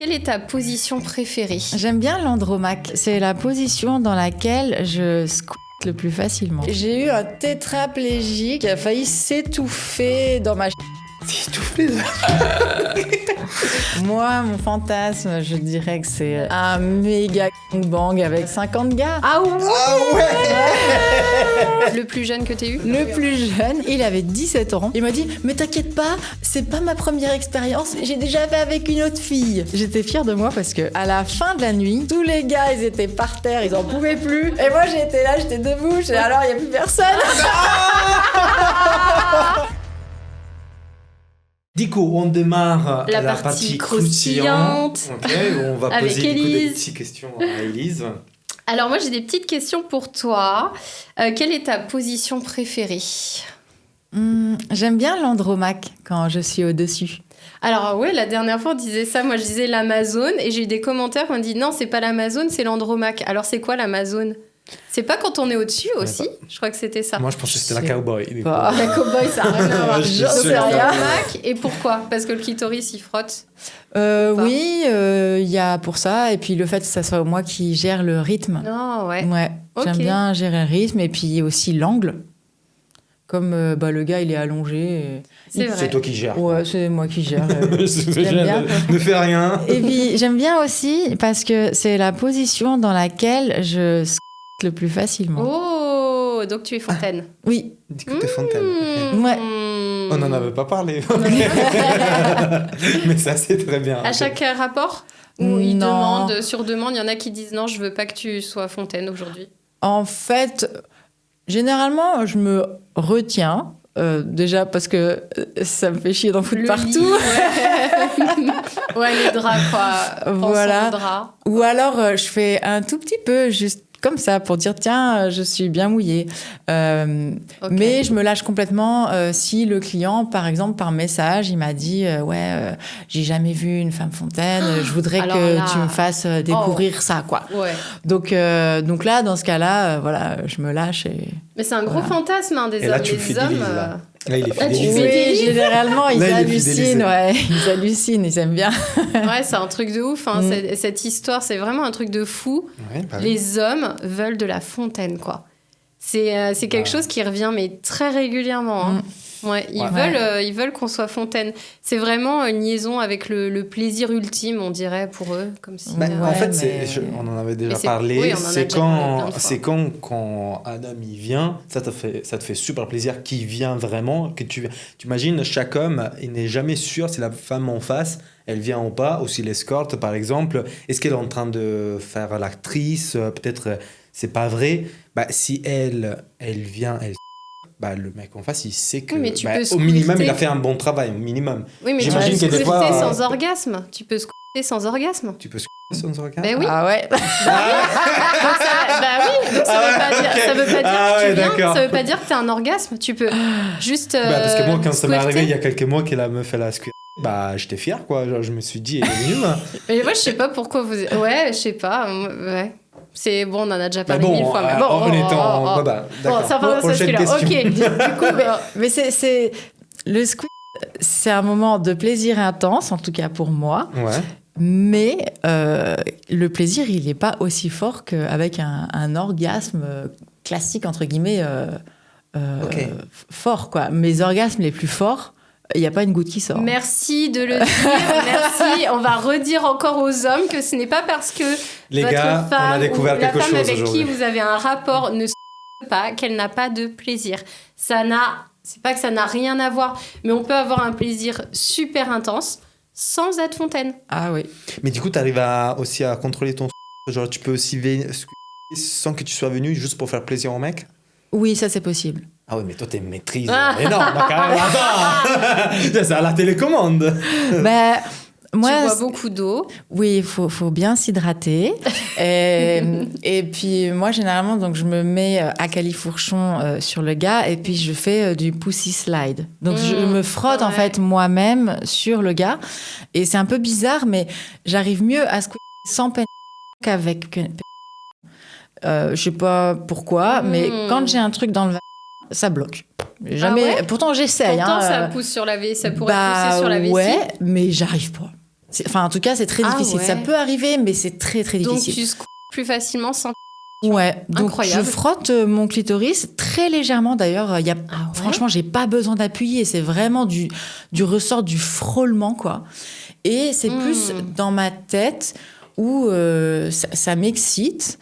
Quelle est ta position préférée? J'aime bien l'andromaque. C'est la position dans laquelle je squatte le plus facilement. J'ai eu un tétraplégique qui a failli s'étouffer dans ma S'étouffer. Moi, mon fantasme, je dirais que c'est un méga bang avec 50 gars. Ah ouais, Ah ouais. Le plus jeune que t'aies eu? Le plus jeune, il avait 17 ans. Il m'a dit « Mais t'inquiète pas, c'est pas ma première expérience, j'ai déjà fait avec une autre fille. » J'étais fière de moi parce que à la fin de la nuit, tous les gars, ils étaient par terre, ils en pouvaient plus. Et moi, j'étais là, j'étais debout, alors il y a plus personne. Du coup, on démarre La la partie partie croustillante. Ok, on va Avec poser du coup, des Élise. petites questions à Élise. Alors moi j'ai des petites questions pour toi. Quelle est ta position préférée? J'aime bien l'andromaque quand je suis au-dessus. Alors ouais, la dernière fois on disait ça, moi je disais l'Amazone et j'ai eu des commentaires qui m'ont dit non, c'est pas l'Amazone, c'est l'andromaque. Alors c'est quoi l'Amazone? C'est pas quand on est au-dessus aussi? Je crois que c'était ça. Moi, je pense que c'était la cowboy. du coup. pas. La cowboy, ça a rien à voir. Je suis Donc, sûr c'est que- l'andromaque. Et pourquoi? Parce que le clitoris il frotte. Oui, il y a pour ça. Et puis le fait que ça soit moi qui gère le rythme. Non, ouais. Ouais, Ok. j'aime bien gérer le rythme. Et puis aussi l'angle. Comme le gars, il est allongé. C'est vrai. C'est toi qui gères. Ouais, c'est moi qui gère. J'aime bien. Ne fais rien. Et puis j'aime bien aussi parce que c'est la position dans laquelle je squatte le plus facilement. Oh, donc tu es fontaine. Oui, Du coup, t'es fontaine. ok. Ouais. On n'en avait pas parlé. Mais ça, c'est très bien. À ok. chaque rapport où ils Non. demandent, sur demande, il y en a qui disent non, je veux pas que tu sois fontaine aujourd'hui. En fait, généralement, je me retiens. Déjà parce que ça me fait chier d'en foutre Le partout. lit, ouais. Ouais, les draps, quoi. Pensons Voilà. aux draps. Ou alors, je fais un tout petit peu, juste comme ça, pour dire tiens, je suis bien mouillée. Ok. Mais je me lâche complètement si le client, par exemple, par message, il m'a dit j'ai jamais vu une femme fontaine, je voudrais Alors que là- tu me fasses découvrir ça, quoi. Ouais. Donc là, dans ce cas-là, voilà, je me lâche et... Mais c'est un gros Voilà. fantasme hein, des Et hommes. là, tu les fidélises, hommes. là. Là, il est Là, tu fidélisé. fais- Oui, généralement, ils Là, il est hallucinent, fidélisé. ouais. Ils hallucinent, ils aiment bien. Ouais, c'est un truc de ouf. Hein. Mm. Cette histoire, c'est vraiment un truc de fou. Ouais, bah oui. Les hommes veulent de la fontaine, quoi. C'est quelque Bah. chose qui revient, mais très régulièrement. Hein. Ouais, ils veulent qu'on soit fontaine. C'est vraiment une liaison avec le plaisir ultime, on dirait, pour eux. Comme si, Bah, Ouais, en fait, mais- on en avait déjà Mais c'est- parlé. oui, on en a c'est déjà parlé plein de fois. c'est quand Adam il vient, ça te fait super plaisir qu'il vient vraiment. Que tu imagines, chaque homme, il n'est jamais sûr si la femme en face, elle vient ou pas, ou si l'escorte, par exemple, est-ce qu'elle est en train de faire l'actrice, peut-être c'est pas vrai. Bah, si elle vient, bah, le mec en face, il sait que Oui, mais tu bah, peux au minimum, squirter. il a fait un bon travail, au minimum. Oui, mais tu J'imagine peux que des fois, squirter sans orgasme. Tu peux squirter sans orgasme. Tu peux se sans regard. Ben oui. Ah ouais. Donc bah oui. Donc ça veut pas dire, ça veut pas dire Ah que tu ouais, viens. d'accord. Ça veut pas dire que t'as un orgasme. Tu peux juste. Bah, parce que moi, quand ça m'est squirter. arrivé il y a quelques mois qu'elle a me fait la squirter, bah, j'étais fier, quoi. Genre, je me suis dit, elle est venue, hein. Mais moi, je sais pas pourquoi vous. Ouais, je sais pas. Ouais. C'est bon, on en a déjà Mais parlé bon, 1000 fois. Mais bon, en étant. oh. Bah, Bon, d'accord. ça va dans Prochaine celui-là. question. Ok. Du coup, Mais c'est le squid, c'est un moment de plaisir intense, en tout cas pour moi. Ouais. Mais le plaisir, il n'est pas aussi fort qu'avec un orgasme classique, entre guillemets, Ok. fort, quoi. Mes orgasmes les plus forts, il n'y a pas une goutte qui sort. merci de le dire. Merci. On va redire encore aux hommes que ce n'est pas parce que Les votre gars, on femme a découvert ou la quelque femme chose avec qui aujourd'hui. vous avez un rapport ne pas qu'elle n'a pas de plaisir. C'est pas que ça n'a rien à voir, mais on peut avoir un plaisir super intense sans être fontaine. Ah oui. Mais du coup, tu arrives aussi à contrôler ton. Genre, tu peux aussi sans que tu sois venu juste pour faire plaisir au mec. Oui, ça c'est possible. Ah oui, mais toi, t'es une maîtrise énorme. Donc, attends. C'est à la télécommande. Ben, moi, Tu bois beaucoup d'eau. oui, il faut bien s'hydrater. Et puis, moi, généralement, donc, je me mets à califourchon sur le gars et puis je fais du pussy slide. Donc, je me frotte, en ouais. fait, moi-même sur le gars. Et c'est un peu bizarre, mais j'arrive mieux à squeezer sans peine qu'avec... je sais pas pourquoi, mais quand j'ai un truc dans le ça bloque. Jamais... Ah ouais Pourtant, j'essaye. Pourtant, hein, ça pousse sur la vessie. Ça pourrait bah, pousser sur la vessie. ouais, mais j'arrive pas. Enfin, en tout cas, c'est très difficile. Ouais. Ça peut arriver, mais c'est très, très Donc difficile. tu squattes plus facilement sans... Ouais, donc Incroyable. je frotte mon clitoris très légèrement. D'ailleurs, franchement, j'ai pas besoin d'appuyer. C'est vraiment du ressort, du frôlement, quoi. Et c'est plus dans ma tête où ça m'excite.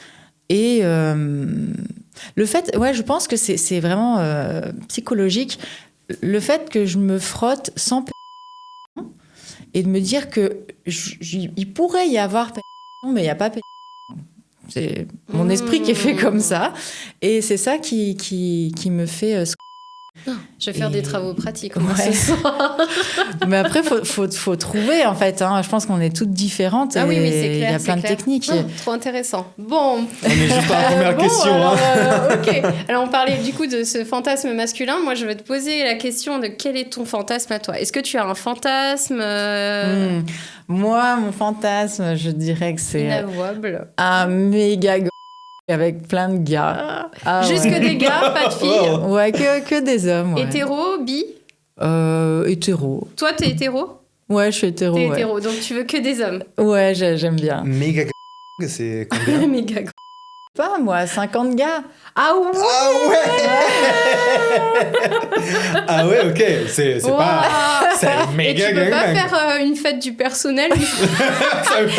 Et le fait, je pense que c'est vraiment psychologique. Le fait que je me frotte sans et de me dire que il pourrait y avoir mais il n'y a pas c'est mon esprit qui est fait comme ça. Et c'est ça qui me fait... Je vais faire des travaux pratiques moi, Ouais. ce soir. Mais après, faut trouver, en fait. Hein. Je pense qu'on est toutes différentes. Ah oui, et c'est clair. il y a plein c'est de clair. techniques. Trop intéressant. Bon. On est juste à la première Bon, question. alors, hein. ok. Alors, on parlait du coup de ce fantasme masculin. Moi, je vais te poser la question de quel est ton fantasme à toi. Est-ce que tu as un fantasme Moi, mon fantasme, je dirais que c'est inavouable un méga avec plein de gars. Ah, Juste ouais. que des gars, pas de filles. Ouais, que des hommes. Ouais. Hétéro, bi. Hétéro. Toi, t'es hétéro. Ouais, je suis hétéro. T'es Ouais, hétéro, donc tu veux que des hommes. ouais j'aime bien. Méga c'est combien? Méga gros. Pas moi, 50 gars. Ah ouais. Ah ouais. Ah ouais, ok. C'est Wow. pas. C'est un Et méga tu peux pas gangbang. faire une fête du personnel C'est une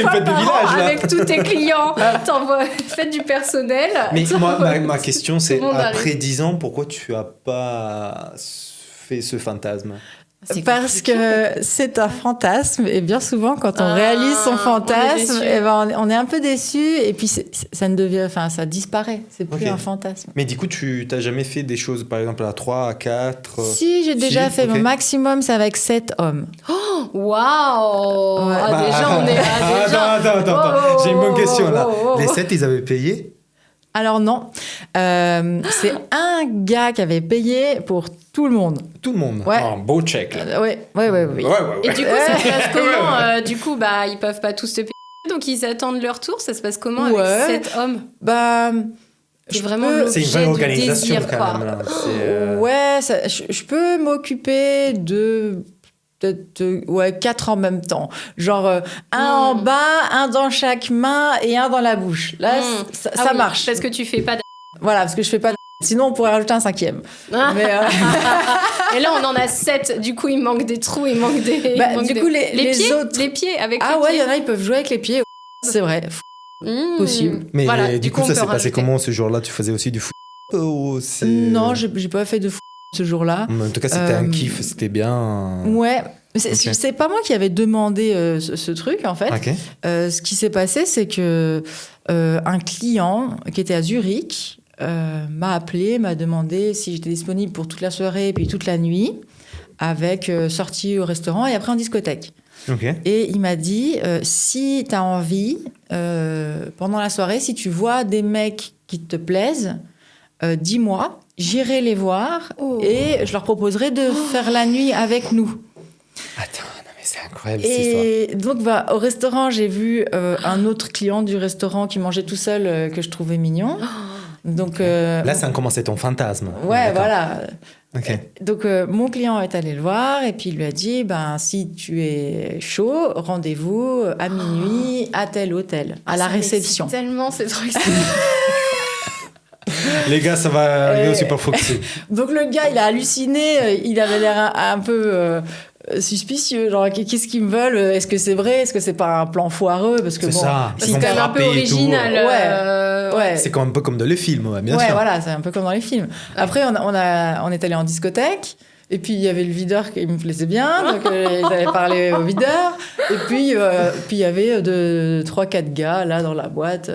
fois fête de par an village là. avec tous tes clients. T'envoies fête du personnel. Mais T'envoies- ma question c'est Tout le monde après arrive. 10 ans, pourquoi tu as pas fait ce fantasme? C'est Parce compliqué. que c'est un fantasme et bien souvent quand on réalise son on est fantasme, déçu. eh ben on est un peu déçu et puis ça ne devient, enfin ça disparaît, c'est plus Ok. un fantasme. Mais du coup, tu t'as jamais fait des choses, par exemple, à 3, à 4 Si j'ai déjà fait ok. mon maximum, c'est avec 7 hommes. Waouh. Ouais. Ah, Bah, déjà, on est. Ah, déjà. Attends. Oh, J'ai une bonne question là. oh, oh, Les oh. 7, ils avaient payé? Alors non, c'est un gars qui avait payé pour tout le monde. Tout le monde. Ouais. Oh, beau check là. Ouais. Et du coup, ça se passe comment Ouais. Du coup, ils peuvent pas tous te payer. Donc, ils attendent leur tour. Ça se passe comment Ouais. avec 7 hommes Bah, C'est je vraiment peux- C'est une l'objet vraie du organisation désir, quand quoi. même là. C'est, ouais, je peux m'occuper de peut-être 4 en même temps. Genre un en bas, un dans chaque main et un dans la bouche. Là, ça Ah oui, marche. Parce que tu fais pas de... Voilà, parce que je fais pas de... Sinon, on pourrait rajouter un 5e. Mais, Et là, on en a 7. Du coup, il manque des trous, il manque des... Bah, il manque du des- coup, les pieds, autres- les pieds avec ah les ouais, il pieds. y en a, ils peuvent jouer avec les pieds. C'est vrai. Possible. Mais Voilà, du coup, on ça peut s'est passé rajouter. comment ce jour-là? Tu faisais aussi du foot ou c'est... Non, j'ai pas fait de ce jour-là. En tout cas, c'était un kiff, c'était bien. Ouais. Mais Ok. c'est pas moi qui avais demandé ce truc, en fait. Ok. Ce qui s'est passé, c'est que un client qui était à Zurich m'a appelé, m'a demandé si j'étais disponible pour toute la soirée et puis toute la nuit, avec sortie au restaurant et après en discothèque. Ok. Et il m'a dit, si tu as envie, pendant la soirée, si tu vois des mecs qui te plaisent, dis-moi, j'irai les voir et je leur proposerai de faire la nuit avec nous. Attends, non, mais c'est incroyable cette histoire. Et donc, au restaurant, j'ai vu un autre client du restaurant qui mangeait tout seul que je trouvais mignon. Donc, Là, ça a commencé ton fantasme. ouais, D'accord. voilà. Ok. Donc, mon client est allé le voir et puis il lui a dit, si tu es chaud, rendez-vous à minuit à tel hôtel, à la Ça réception. m'excite tellement, ces trucs. Les gars, ça va arriver aussi pas foxy. Donc, le gars, il a halluciné, il avait l'air un peu... suspicieux, genre qu'est-ce qu'ils me veulent, est-ce que c'est vrai, est-ce que c'est pas un plan foireux, parce que C'est bon, ça. C'est Ils vont quand même un peu frapper et tout. original. Ouais. C'est quand même un peu comme dans les films, ouais, bien ouais, sûr. voilà, c'est un peu comme dans les films. Après, on est allé en discothèque. Et puis, il y avait le videur qui me plaisait bien. Donc, ils allaient parler au videur. Et puis, il y avait 3-4 gars, là, dans la boîte.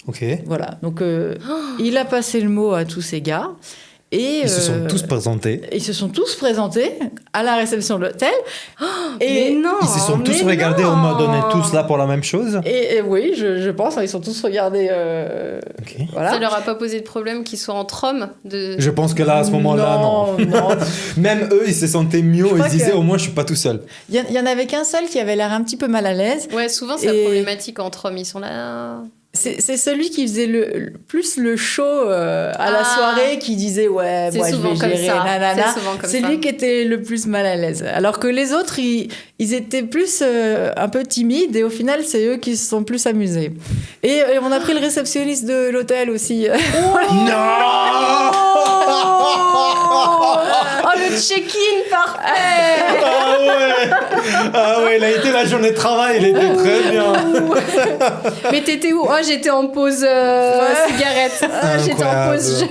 Ok. Voilà. Donc, il a passé le mot à tous ces gars. Et, Ils se sont tous présentés. Ils se sont tous présentés à la réception de l'hôtel. Mais non. Ils se sont tous mais regardés non. en mode on est tous là pour la même chose. Et oui, je pense, ils sont tous regardés. Ok. Voilà. Ça leur a pas posé de problème qu'ils soient entre hommes de... Je pense que là, à ce moment-là, non. non. Même eux, ils se sentaient mieux. Ils crois se disaient que- au moins, je suis pas tout seul. Il y en avait qu'un seul qui avait l'air un petit peu mal à l'aise. Ouais, souvent c'est la Et- problématique entre hommes. Ils sont là... C'est celui qui faisait plus le show à la soirée, qui disait ouais, C'est moi je souvent vais comme gérer, ça. nanana. C'est souvent comme C'est ça. lui qui était le plus mal à l'aise. Alors que les autres, ils étaient plus un peu timides et au final, c'est eux qui se sont plus amusés. Et on a pris le réceptionniste de l'hôtel aussi. Oh, le check-in parfait. Ah ouais, il a été la journée de travail, il était très bien. Mais t'étais où? Oh, j'étais en pause cigarette. Ah, j'étais en pause.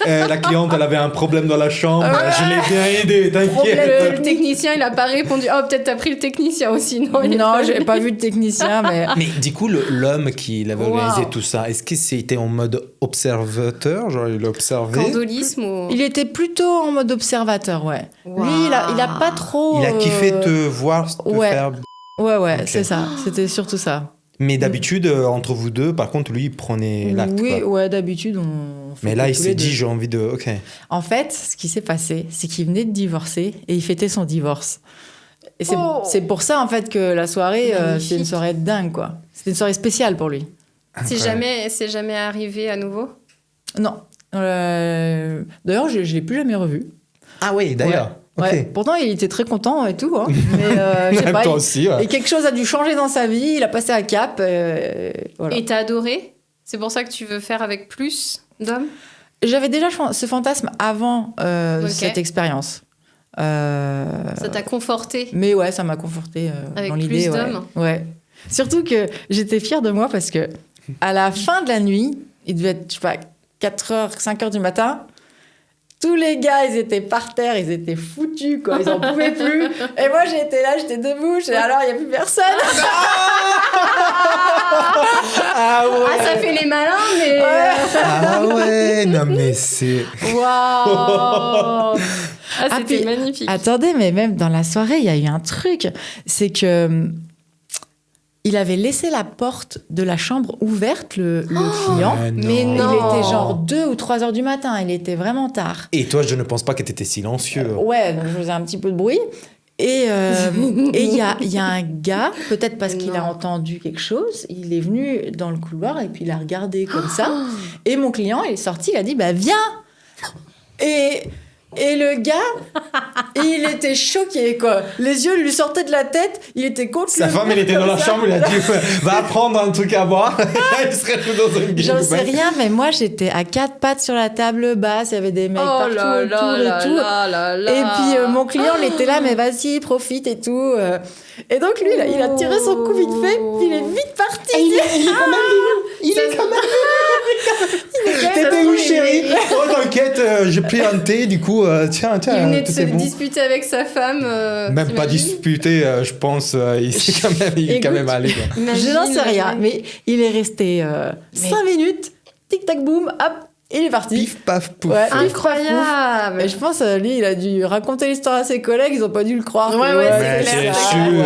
La cliente, elle avait un problème dans la chambre, je l'ai bien aidée, Le t'inquiète. technicien, il a pas répondu. Oh, peut-être t'as pris le technicien aussi. Non, Non, j'ai pas vu de technicien, mais... Mais du coup, l'homme qui l'avait organisé Wow. tout ça, est-ce que c'était en mode observateur, genre il observait? Candolisme ou... Il était plutôt en mode observateur, ouais. Wow. Lui, il a pas trop... Il a kiffé te voir te ouais. faire. Ouais, Ok. c'est ça. C'était surtout ça. Mais d'habitude, entre vous deux, par contre, lui, il prenait l'acte. Oui, quoi. ouais, d'habitude, on fait Mais là, que il tous s'est les dit, deux. j'ai envie de. Ok. En fait, ce qui s'est passé, c'est qu'il venait de divorcer et il fêtait son divorce. Et c'est pour ça, en fait, que la soirée, Magnifique. c'est une soirée dingue, quoi. C'était une soirée spéciale pour lui. C'est jamais arrivé à nouveau? Non. D'ailleurs, je l'ai plus jamais revu. Ah oui, d'ailleurs. Ouais. Ok. Ouais. Pourtant, il était très content et tout. Hein. Mais je sais Même pas, toi aussi. Ouais. et quelque chose a dû changer dans sa vie. Il a passé un cap. Voilà. Et t'as adoré? C'est pour ça que tu veux faire avec plus d'hommes? J'avais déjà ce fantasme avant Ok. cette expérience. Ça t'a conforté? Mais ouais, ça m'a conforté Avec dans l'idée. plus Ouais. d'hommes? Ouais. Surtout que j'étais fière de moi parce que à la fin de la nuit, il devait être, je sais pas, 4h, 5h du matin. Tous les gars, ils étaient par terre, ils étaient foutus, quoi. Ils en pouvaient plus. Et moi, j'étais là, j'étais debout. Alors, il n'y a plus personne. Ah ouais. Ah, ça fait les malins, mais... Ah ouais. Non, mais c'est. Waouh! Ah, c'était puis, magnifique. Attendez, mais même dans la soirée, il y a eu un truc. C'est que il avait laissé la porte de la chambre ouverte, le client. Mais Il non. était genre 2 ou 3 heures du matin. Il était vraiment tard. Et toi, je ne pense pas que tu étais silencieux. Ouais, donc je faisais un petit peu de bruit. Et il y a un gars, peut-être parce qu'il a Non. entendu quelque chose, il est venu dans le couloir et puis il a regardé comme ça. Et mon client, il est sorti, il a dit, bah viens. Et le gars, il était choqué, quoi. Les yeux lui sortaient de la tête, il était contre Sa le femme, mur elle était dans comme la ça. chambre, il a dit va prendre un truc à boire. Il serait tout dans une J'en sais gangbang. rien, mais moi j'étais à 4 pattes sur la table basse, il y avait des mecs Oh partout là autour là et là tout. là là là. Et puis mon client, il était là, mais vas-y, profite et tout. Et donc lui, là, il a tiré son coup vite fait, puis il est vite parti. Il est quand même venu. Il est quand même T'étais où, chérie? Oh, t'inquiète, j'ai pris un thé, du coup, tiens, Il venait de tout se est bon. disputer avec sa femme. Même pas t'imagines? disputé, je pense. Il est quand même allé. Quoi. Je n'en sais rien, Imagine. mais il est resté 5 minutes, tic-tac boum, hop, il est parti. Pif, paf, pouf. Ouais. Incroyable. Et je pense, lui, il a dû raconter l'histoire à ses collègues, ils n'ont pas dû le croire. Ouais, que, ouais, Mais c'est c'est clair. sûr.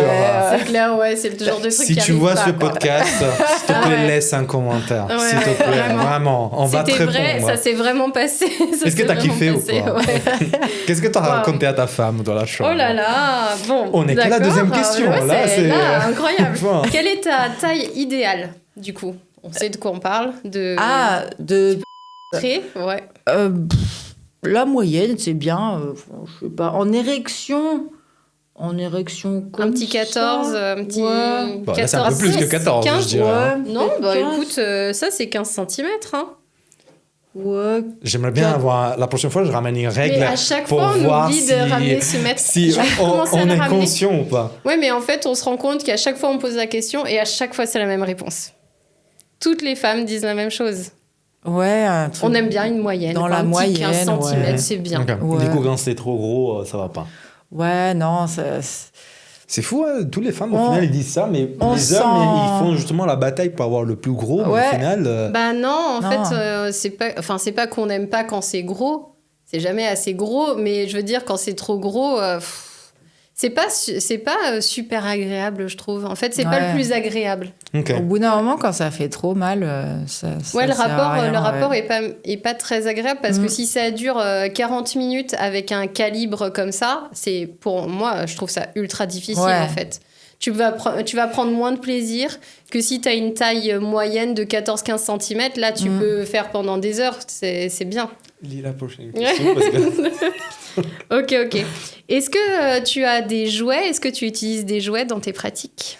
C'est clair, ouais, c'est le genre de truc Si qui tu arrive vois pas, ce quoi. podcast, s'il te Ah plaît, ouais. laisse un commentaire. Ouais, S'il te ouais, plaît, vraiment. vraiment. On va te C'était vrai, répondre. ça s'est vraiment passé. Ça Est-ce que s'est t'as kiffé vraiment ou passé, pas ouais. Qu'est-ce que t'as Wow. raconté à ta femme dans la chambre? Oh là là, bon. On est que la d'accord. deuxième question, Ouais, là, c'est- incroyable. Bon. Quelle est ta taille idéale, du coup? On sait de quoi on parle. De Ah, de près, ouais. la moyenne, c'est bien. Je sais pas. En érection comme Un petit 14, ça. un petit Ouais. Bon, là, c'est un peu plus que 16, 14, 15, je dirais. hein. Non, bah 15. écoute, ça c'est 15 cm. Hein. Ouais. J'aimerais bien avoir. La prochaine fois, je ramène une règle Mais à chaque pour fois, on voir oublie si, de ramener ce mètre. si Je vais on, commencer à on le est ramener. conscient ou pas. Ouais, mais en fait, on se rend compte qu'à chaque fois, on pose la question et à chaque fois, c'est la même réponse. Toutes les femmes disent la même chose. Ouais, un truc. On aime bien une moyenne. Dans quoi, la un petit moyenne, 15 cm, ouais. c'est bien. Ok. Ouais. Du coup, quand c'est trop gros, ça va pas. Ouais, non, C'est fou, hein, tous les femmes, au On- final, ils disent ça, mais on les sent- hommes, ils font justement la bataille pour avoir le plus gros, mais Ouais. au final. Bah non, en Non. fait, c'est pas qu'on n'aime pas quand c'est gros. C'est jamais assez gros, mais je veux dire, quand c'est trop gros, c'est pas super agréable, je trouve. En fait, c'est pas Ouais. le plus agréable. Ok. Au bout d'un moment, quand ça fait trop mal, ça Ouais, le sert à rien, rapport ouais. est pas très agréable parce que si ça dure 40 minutes avec un calibre comme ça, c'est pour moi, je trouve ça ultra difficile Ouais. en fait. tu vas prendre moins de plaisir que si tu as une taille moyenne de 14-15 cm. Là, tu peux faire pendant des heures. C'est bien. Lis la prochaine question. Parce que... Ok. Est-ce que tu as des jouets? Est-ce que tu utilises des jouets dans tes pratiques?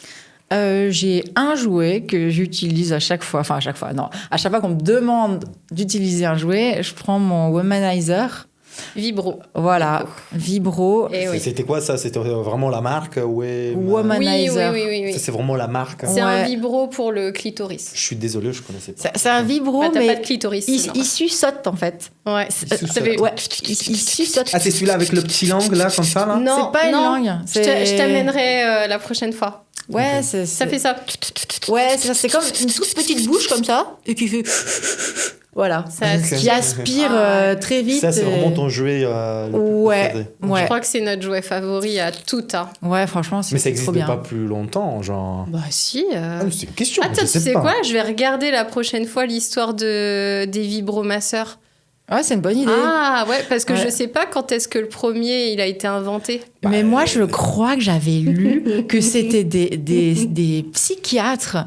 J'ai un jouet que j'utilise à chaque fois. Enfin, à chaque fois, non. À chaque fois qu'on me demande d'utiliser un jouet, je prends mon Womanizer. Vibro. Voilà, Vibro. Et oui. C'était quoi ça? C'était vraiment la marque Womanizer. Oui. Ça, c'est vraiment la marque. C'est un vibro pour le clitoris. Je suis désolé, je connaissais pas. C'est un Vibro, Bah, t'as mais pas de clitoris. il suçote en fait. Ouais. Il suçote. Ah, c'est celui-là avec le petit langue là, comme ça là? Non, C'est pas une langue. Je t'amènerai la prochaine fois. Ouais, Ok. Ça fait ça. Ouais, c'est ça. C'est comme une toute petite bouche comme ça et qui fait. Voilà. Ça Ok. Qui aspire très vite. Ça, c'est et- vraiment ton jouet le plus Ouais. préféré. Ouais. Je crois que c'est notre jouet favori à tout. Hein. Ouais, franchement, Mais ça c'est existe trop bien. pas plus longtemps, genre. Bah si. Ah, mais c'est une question. Attends, je tu sais sais pas. quoi? Je vais regarder la prochaine fois l'histoire des vibromasseurs. Ouais, c'est une bonne idée. Ah ouais, parce que Ouais. je sais pas quand est-ce que le premier il a été inventé. Mais moi, je crois que j'avais lu que c'était des psychiatres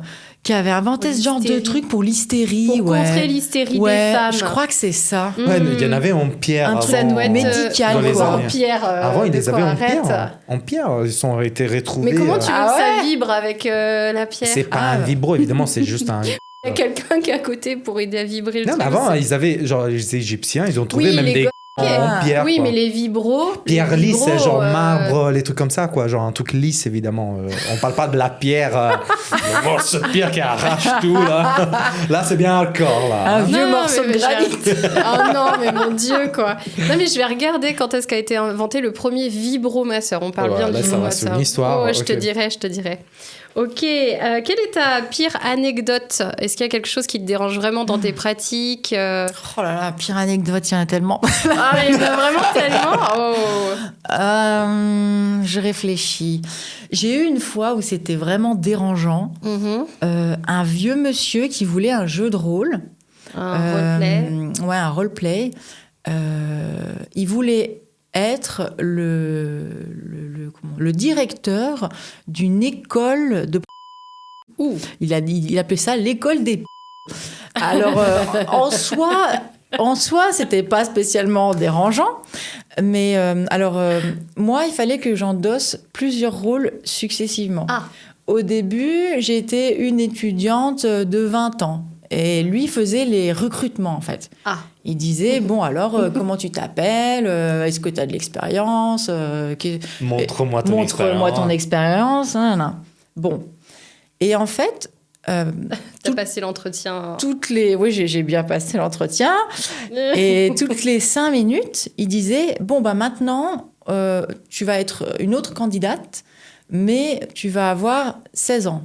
qui avaient inventé Pour ce genre de l'hystérie. truc pour l'hystérie. Pour ouais. contrer l'hystérie Ouais, des femmes. je crois que c'est ça. Ouais, mais il y en avait en pierre Un avant. truc, ça doit être médical, dans les quoi. En années. pierre. Avant, ils de les quoi, avaient en arrête. pierre. En pierre, ils ont été retrouvés. Mais comment tu veux Ah que ça ouais vibre avec la pierre? C'est pas Ah, un ouais. vibro, évidemment, c'est juste un. Il y a quelqu'un qui est à côté pour aider à vibrer le Non, mais truc. avant, ils avaient, genre, les Égyptiens, ils ont trouvé Oui, même les des Ok. en pierre. Oui, quoi. mais les vibros. Pierre les lisse, vibros, c'est genre marbre, les trucs comme ça, quoi. Genre un truc lisse, évidemment. On parle pas de la pierre, le morceau de pierre qui arrache tout, là. Là, c'est bien hardcore, là. Un vieux Non, morceau mais de granit. Oh non, mais mon Dieu, quoi. Non, mais je vais regarder quand est-ce qu'a été inventé le premier vibromasseur. On parle Ouais, bien de là, ça va, c'est vibromasseur. une histoire, Oh, je te ok. dirai. Ok, quelle est ta pire anecdote? Est-ce qu'il y a quelque chose qui te dérange vraiment dans tes pratiques Oh là là, pire anecdote, il y en a tellement. Ah, mais il y en a vraiment tellement. Oh. Je réfléchis. J'ai eu une fois où c'était vraiment dérangeant. Mhm. Un vieux monsieur qui voulait un jeu de rôle. Un roleplay. Ouais, un roleplay. Il voulait être le directeur d'une école de... Ouh. Il appelait ça l'école des... Alors, en soi, c'était pas spécialement dérangeant. Mais moi, il fallait que j'endosse plusieurs rôles successivement. Ah. Au début, j'étais une étudiante de 20 ans. Et lui faisait les recrutements, en fait. Ah. Il disait, bon, alors, comment tu t'appelles? Est-ce que tu as de l'expérience? Montre-moi ton expérience. Montre-moi ton expérience. Nan. Bon. Et en fait... T'as passé l'entretien. Oui, j'ai bien passé l'entretien. Et toutes les 5 minutes, il disait, bon, bah maintenant, tu vas être une autre candidate, mais tu vas avoir 16 ans.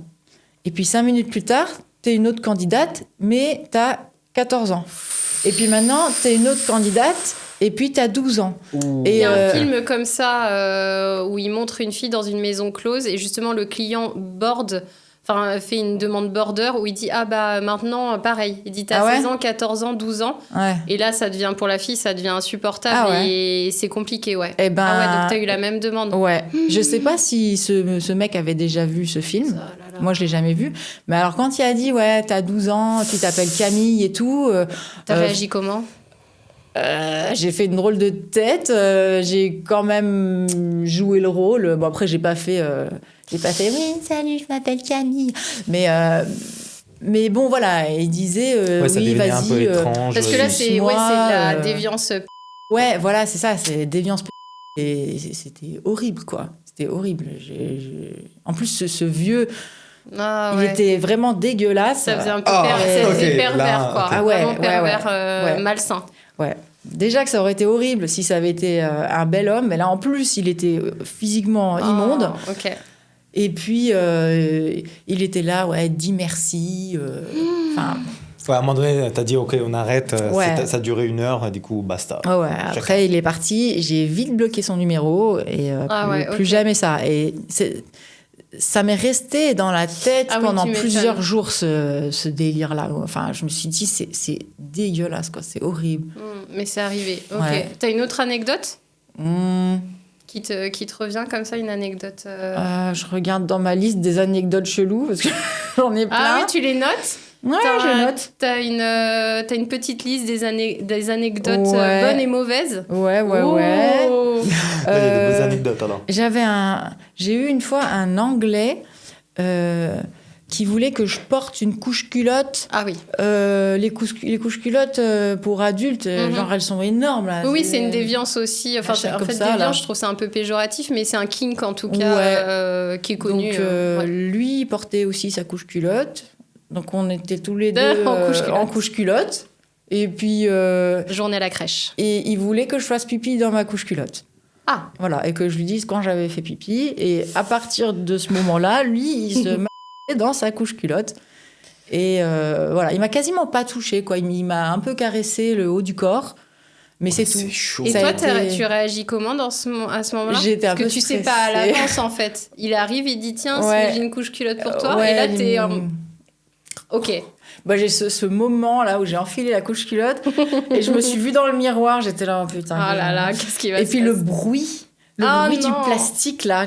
Et puis 5 minutes plus tard, tu es une autre candidate, mais tu as 14 ans. Et puis maintenant, tu es une autre candidate, et puis tu as 12 ans. Ouh. Il Et y a un film comme ça où il montre une fille dans une maison close et justement le client fait une demande border où il dit ah bah maintenant pareil, il dit t'as Ah ouais 16 ans, 14 ans, 12 ans Ouais. et là ça devient pour la fille ça devient insupportable Ah ouais. et c'est compliqué ouais. Eh ben, Ah ouais donc t'as eu la même demande. Ouais. Je sais pas si ce mec avait déjà vu ce film. Oh là là. Moi, je l'ai jamais vu. Mais alors, quand il a dit, ouais, t'as 12 ans, tu t'appelles Camille et tout... T'as réagi comment? J'ai fait une drôle de tête. J'ai quand même joué le rôle. Bon, après, j'ai pas fait, oui, salut, je m'appelle Camille. Mais bon, voilà, il disait, Ouais, ça oui, devenait un peu vas-y. étrange. Parce que là c'est Moi, de la déviance. Ouais, voilà, c'est ça, c'est déviance. Et c'était horrible, quoi. C'était horrible. En plus, ce vieux, Ah, il ouais. était vraiment dégueulasse. Ça faisait un peu Ah, ça faisait ok, pervers là, quoi. ok. Ah ouais, Vraiment ouais, pervers ouais. malsain. Ouais. Déjà que ça aurait été horrible si ça avait été un bel homme, mais là en plus il était physiquement immonde. Oh, ok. Et puis il était là, ouais, dis merci. Enfin, Ouais, à un moment donné, t'as dit, ok, on arrête. Ouais. Ça a duré 1 heure, du coup, basta. ouais. Après il est parti, j'ai vite bloqué son numéro et Ah ouais, plus ok. jamais ça. Et ça m'est resté dans la tête Ah oui, pendant tu m'étonnes. plusieurs jours ce délire-là. Enfin, je me suis dit c'est dégueulasse, quoi, c'est horrible. Mais c'est arrivé. Ok. Ouais. T'as une autre anecdote qui te revient comme ça, une anecdote Je regarde dans ma liste des anecdotes cheloues parce que j'en ai plein. Ah oui, tu les notes? Ouais, je note. T'as une petite liste des anecdotes Ouais. bonnes et mauvaises? Ouais. Oh. Il y a des bonnes anecdotes alors. J'ai eu une fois un Anglais qui voulait que je porte une couche culotte. Ah oui. Les couches culottes pour adultes, genre elles sont énormes là. Oui, c'est une déviance aussi. Enfin, Machin en comme fait, ça, déviance, là. je trouve ça un peu péjoratif, mais c'est un kink en tout cas qui est connu. Donc ouais. lui il portait aussi sa couche culotte. Donc on était tous les deux en couche culotte. Et puis Journée à la crèche. et il voulait que je fasse pipi dans ma couche culotte. Ah, Voilà, et que je lui dise quand j'avais fait pipi. Et à partir de ce moment-là, lui, il se met dans sa couche culotte. Et voilà, il m'a quasiment pas touché, quoi. Il m'a un peu caressé le haut du corps, mais c'est tout. C'est chaud. et Ça toi, a été- tu réagis comment à ce moment-là? J'étais un Parce que peu tu sais stressée. pas à l'avance, en fait. Il arrive, il dit tiens, Ouais. si j'ai une couche culotte pour toi. Ouais, et là, il t'es. me- Ok. Bah, j'ai ce moment là où j'ai enfilé la couche culotte et je me suis vue dans le miroir. J'étais là, oh, putain. Ah là là, qu'est-ce qui va Et se puis le passer? bruit, Ah du non. plastique là,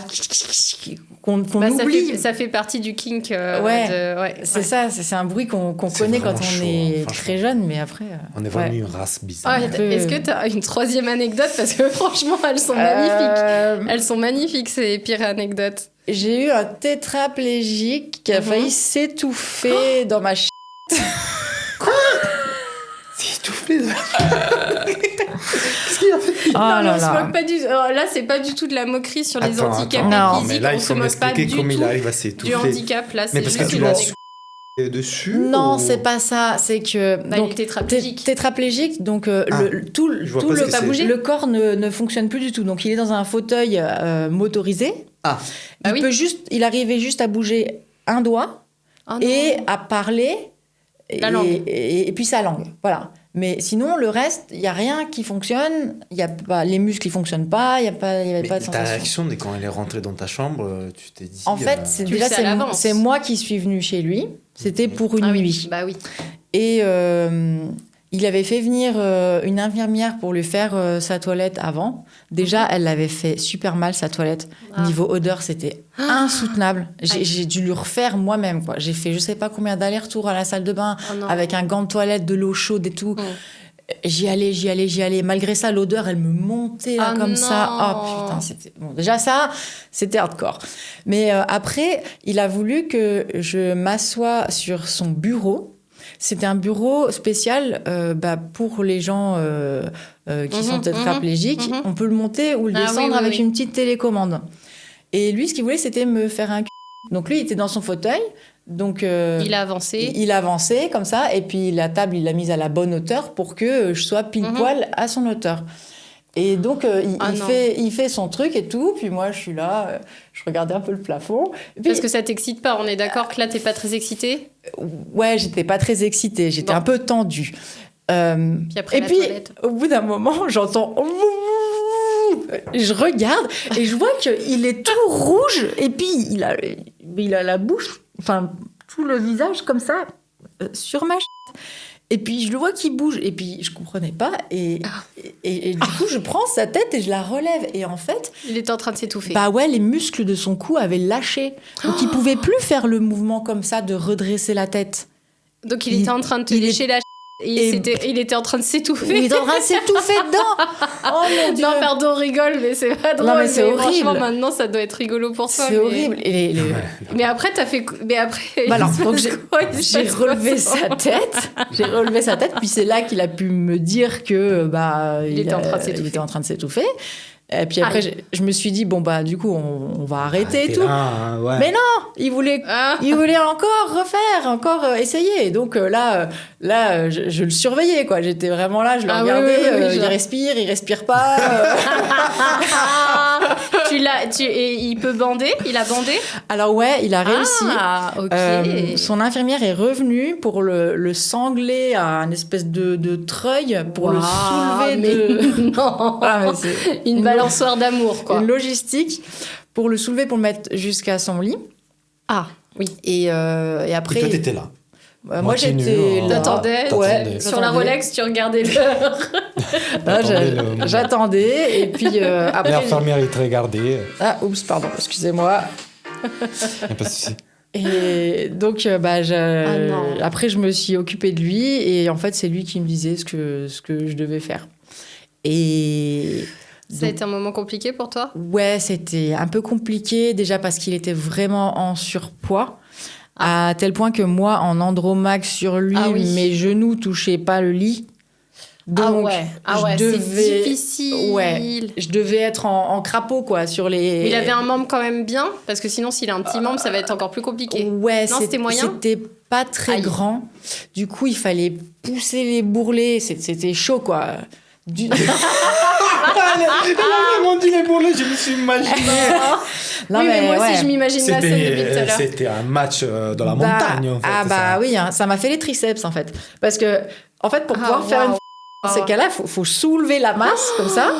qu'on Bah, oublie. ça fait partie du kink. Ouais. C'est ça, c'est un bruit qu'on C'est connaît quand vraiment on chaud, est franchement. très jeune, mais après. On est ouais. vraiment une race bizarre. Ah, est-ce que tu as une troisième anecdote? Parce que franchement, elles sont magnifiques. Elles sont magnifiques, ces pires anecdotes. J'ai eu un tétraplégique qui a failli s'étouffer dans ma C'est tout fait. Qu'est-ce qu'il a fait? Oh non, mais là on se là. moque pas du... Alors là, c'est pas du tout de la moquerie sur les Attends, handicaps Non, physiques. mais là, on il se faut moque pas m'expliquer du comment il tout arrive à du s'étouffer. handicap. Là, Mais c'est parce juste que tu une l'as anecdote. dessus Non, ou- c'est pas ça. C'est que. Bah, il est tétraplégique. Tétraplégique, donc tout je vois tout pas ce le, que c'est. bouger. le corps ne fonctionne plus du tout. Donc il est dans un fauteuil motorisé. Ah, Ah oui. Il arrivait juste à bouger un doigt Oh non. et à parler. La langue. Et puis sa langue. Voilà. Mais sinon, le reste, il n'y a rien qui fonctionne. Y a pas, les muscles, ils ne fonctionnent pas. Il n'y avait mais pas de ta sensation. réaction dès quand elle est rentrée dans ta chambre, tu t'es dit. En fait, Tu le sais à l'avance. c'est moi qui suis venue chez lui. C'était pour une Ah oui. nuit. Bah oui. Et il avait fait venir une infirmière pour lui faire sa toilette avant. Déjà, elle l'avait fait super mal, sa toilette. Ah. Niveau odeur, c'était insoutenable. J'ai dû lui refaire moi-même, quoi. J'ai fait je sais pas combien d'allers-retours à la salle de bain Oh non. avec un gant de toilette, de l'eau chaude et tout. J'y allais. Malgré ça, l'odeur, elle me montait là, Ah comme non. ça. Oh putain, c'était... Bon, déjà ça, c'était hardcore. Mais après, il a voulu que je m'assoie sur son bureau. C'était un bureau spécial pour les gens qui sont tétraplégiques. On peut le monter ou le Ah oui, descendre oui, avec oui. une petite télécommande. Et lui, ce qu'il voulait, c'était me faire un cul. Donc lui, il était dans son fauteuil. Donc Il a avancé. il avançait comme ça. Et puis la table, il l'a mise à la bonne hauteur pour que je sois pile poil à son hauteur. Et donc, Ah non. il fait son truc et tout. Puis moi, je suis là, je regardais un peu le plafond. Et puis, Parce que ça t'excite pas. On est d'accord que là, t'es pas très excitée. ouais, j'étais pas très excitée. J'étais Bon. un peu tendue. Puis après, Et la puis, toilette. au bout d'un moment, j'entends... Je regarde et je vois qu'il est tout rouge. Et puis, il a la bouche, enfin, tout le visage comme ça, sur ma Et puis, je le vois qui bouge. Et puis, je comprenais pas. Et du coup, je prends sa tête et je la relève. Et en fait, Il était en train de s'étouffer. bah ouais, les muscles de son cou avaient lâché. Donc, il pouvait plus faire le mouvement comme ça de redresser la tête. Donc il était en train de te il est- lécher la et et- il était en train de s'étouffer. Il est en train de s'étouffer dedans. Oh mon Dieu. Non, pardon, on rigole, mais c'est pas drôle. Non, mais c'est horrible. Franchement, maintenant, ça doit être rigolo pour toi. C'est mais- horrible. Et Mais après, t'as fait. Mais après. Bah alors, il se donc passe quoi Il se j'ai passe quoi, relevé ça sa tête. J'ai relevé sa tête. Puis c'est là qu'il a pu me dire que Il était en train de s'étouffer. il était en train de s'étouffer. Et puis après, Aïe. je me suis dit bon bah du coup on va arrêter et t'es tout. là, hein, ouais. Mais non, il voulait Ah. encore refaire, encore essayer. Et donc là, je le surveillais, quoi. J'étais vraiment là, je le Ah oui, regardais. oui, oui, il genre. respire pas. Et il peut bander. Il a bandé. Alors ouais, il a réussi. Ah, ok. Son infirmière est revenue pour le sangler à un espèce de treuil pour le soulever mais non. Ah, mais c'est Une balançoire d'amour, quoi. une logistique pour le soulever, pour le mettre jusqu'à son lit. Ah, oui. Et Et après, toi, t'étais là. Moi, Continue, j'étais hein. là. T'attendais, T'attendais. sur la Rolex, tu regardais l'heure. Ah, T'attendais le moment. j'attendais et puis après. L'infirmière, il te regardait. Ah, oups, pardon, excusez-moi. Y a pas de souci. Et donc, non. après, je me suis occupée de lui et en fait, c'est lui qui me disait ce que je devais faire. Et Ça a été un moment compliqué pour toi? ouais, c'était un peu compliqué déjà parce qu'il était vraiment en surpoids. À tel point que moi, en andromaque sur lui, Ah oui. mes genoux touchaient pas le lit. Donc, c'est je devais- difficile. Ouais, je devais être en crapaud, quoi, sur les... Mais il avait un membre quand même bien, parce que sinon, s'il a un petit membre, ça va être encore plus compliqué. Ouais, Non, c'était moyen. C'était pas très Aïe. grand. Du coup, il fallait pousser les bourrelets. C'était chaud, quoi. Du... On dit les bourrelets, je me suis imaginé. Non, oui, mais moi ouais. aussi, je m'imagine la scène depuis tout à l'heure. C'était un match dans la Bah, montagne, en fait. Ah ça. bah oui, hein, ça m'a fait les triceps, en fait. Parce que, en fait, pour pouvoir faire une dans ces cas-là, faut soulever la masse, comme ça,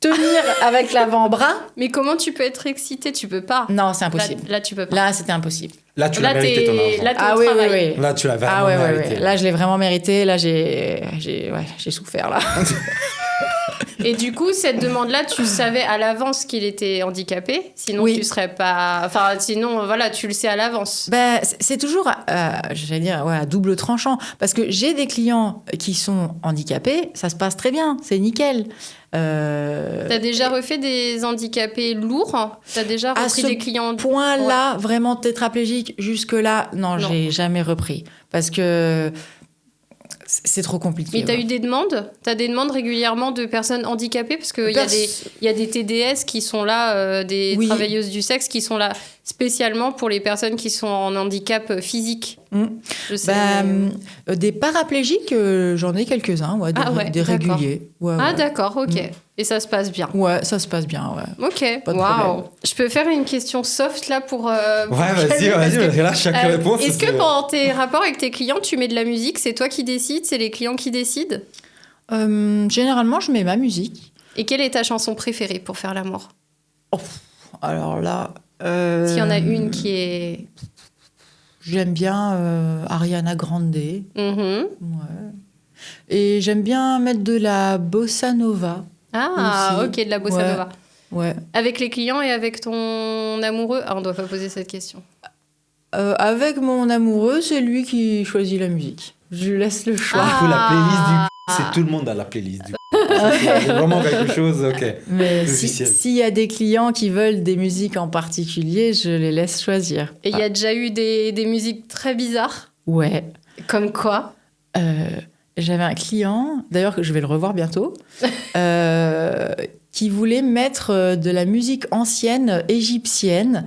tenir avec l'avant-bras. Mais comment tu peux être excité? Tu peux pas. Non, c'est Là, impossible. là, tu peux pas. Là, c'était impossible. Là, tu l'as mérité ton argent. Là, t'es Ah au oui, oui, travail. oui. Là, tu l'as vraiment Ah ouais, ouais, mérité. ouais. Là, je l'ai vraiment mérité. Là, j'ai souffert, là. Et du coup, cette demande-là, tu savais à l'avance qu'il était handicapé. Sinon, Oui. tu serais pas. Enfin, sinon, voilà, tu le sais à l'avance. Ben, c'est toujours, j'allais dire, ouais, à double tranchant. Parce que j'ai des clients qui sont handicapés, ça se passe très bien, c'est nickel. T'as déjà refait des handicapés lourds? T'as déjà À repris ce des clients? Point-là, vraiment tétraplégique, jusque-là, non, Non. j'ai jamais repris. Parce que c'est trop compliqué. Mais t'as ouais. eu des demandes? T'as des demandes régulièrement de personnes handicapées? Parce qu'il y a des TDS qui sont là, des Oui. travailleuses du sexe qui sont là spécialement pour les personnes qui sont en handicap physique. Mm. Je sais. Bah, des paraplégiques, j'en ai quelques-uns, ouais, Ah ouais, des d'accord. réguliers. Ouais, Ah ouais. d'accord, ok. Mm. Et ça se passe bien. Ouais, ça se passe bien, ouais. Ok, Pas de waouh. problème. Je peux faire une question soft là pour... Ouais, vas-y, parce parce que là, chaque réponse. Est-ce que c'est- pendant tes rapports avec tes clients, tu mets de la musique? C'est toi qui décides? C'est les clients qui décident? Généralement, je mets ma musique. Et quelle est ta chanson préférée pour faire l'amour? Alors là... S'il y en a une qui est... J'aime bien Ariana Grande. Mhm. Ouais. Et j'aime bien mettre de la bossa nova. Ah, Aussi. ok, de la bossa Ouais. nova. Ouais. Avec les clients et avec ton amoureux? Ah, on doit pas poser cette question. Avec mon amoureux, c'est lui qui choisit la musique. Je lui laisse le choix. Du coup, la playlist du c'est tout le monde a la playlist du C'est vraiment quelque chose, ok. Mais Officiel. s'il y a des clients qui veulent des musiques en particulier, je les laisse choisir. Et il y a déjà eu des musiques très bizarres? Ouais. Comme quoi? J'avais un client, d'ailleurs que je vais le revoir bientôt, qui voulait mettre de la musique ancienne égyptienne.